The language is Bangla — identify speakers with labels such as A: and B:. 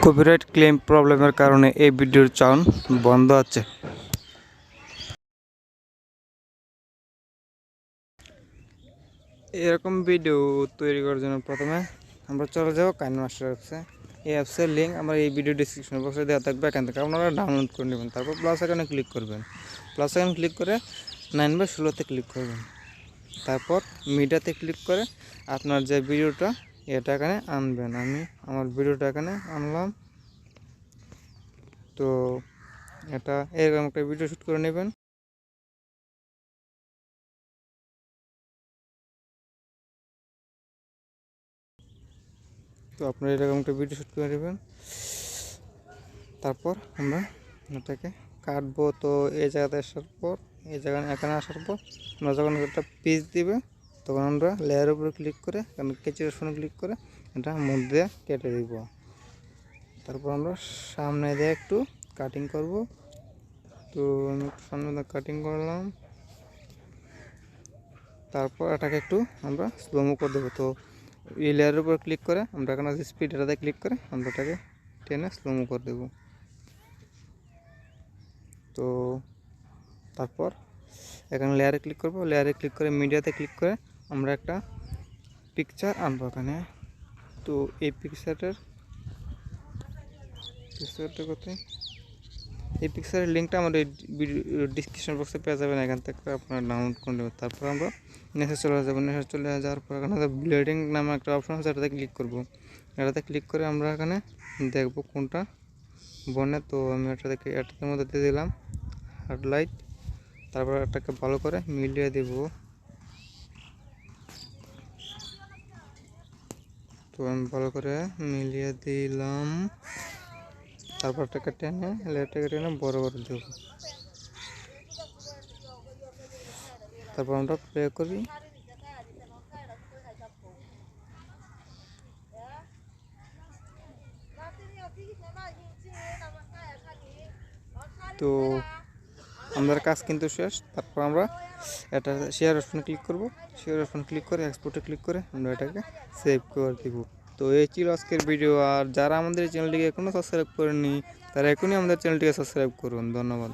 A: কপিরাইট ক্লেম প্রবলেমের কারণে এই ভিডিওর চাউন বন্ধ আছে। এরকম ভিডিও তৈরি করার জন্য প্রথমে আমরা চলে যাব কাইনমাস্টার অ্যাপসে। এই অ্যাপসের লিঙ্ক আমার এই ভিডিও ডিসক্রিপশন বক্সে দেওয়া থাকবে, এখান থেকে আপনারা ডাউনলোড করে নেবেন। তারপর প্লাস আইকনে ক্লিক করবেন, প্লাস আইকনে ক্লিক করে 9/16 ক্লিক করবেন। তারপর মিডিয়াতে ক্লিক করে আপনার যে ভিডিওটা এটা এখানে আনবেন। আমি আমার ভিডিওটা এখানে আনলাম। তো এটা এরকম একটা ভিডিও শ্যুট করে নেবেন। তো আপনারা এরকম একটা ভিডিও শ্যুট করে নেবেন। তারপর আমরা এটাকে কাটবো। তো এই জায়গাতে আসার পর এখানে আসার পর আমরা যখন একটা পিস দিবে তখন আমরা লেয়ারের উপরে ক্লিক করে কেচির অপশনে ক্লিক করে এটা মধ্যে কেটে দিব। তারপর আমরা সামনে দিয়ে একটু কাটিং করব। তো আমি সামনে দিয়ে কাটিং করলাম। তারপর এটাকে একটু আমরা স্লোমো করে দেবো। তো এই লেয়ারের উপর ক্লিক করে আমরা এখানে স্পিড এটাতে ক্লিক করে আমরা এটাকে টেনে স্লোমো করে দেবো। তো তারপর এখানে লেয়ারে ক্লিক করব, লেয়ারে ক্লিক করে মিডিয়াতে ক্লিক করে আমরা একটা পিকচার আনবো এখানে। তো এই পিকচারটা কোথায়, এই পিকচারের লিঙ্কটা আমাদের ডিসক্রিপশন বক্সে পেয়ে যাবেন, এখান থেকে আপনারা ডাউনলোড করে নেবেন। তারপর আমরা নেক্সটে চলে যাবো। নেক্সটে চলে যাওয়ার পর এখানে ব্লেডিং নামে একটা অপশন আছে, এটাতে ক্লিক করব। এটাতে ক্লিক করে আমরা এখানে দেখব কোনটা বনে। তো আমি এটাতে মধ্যে দিয়ে দিলাম হাইলাইট। তারপর এটাকে ভালো করে মিলিয়ে দেব। তো আমি ভালো করে মিলিয়ে দিলাম। তারপর এটাকে টেনে বড় করে দেব। তারপর আমরা প্লে করি। তো আমাদের কাজ কিন্তু শেষ। তারপর আমরা এটা শেয়ার অপশনে ক্লিক করব। শেয়ার অপশনে ক্লিক করে এক্সপোর্টে ক্লিক করে আমরা এটাকে সেভ করে দিব। তো এই ছিল আজকের ভিডিও। আর যারা আমাদের চ্যানেলটিকে এখনও সাবস্ক্রাইব করেননি তারা এখনই আমাদের চ্যানেলটিকে সাবস্ক্রাইব করুন। ধন্যবাদ।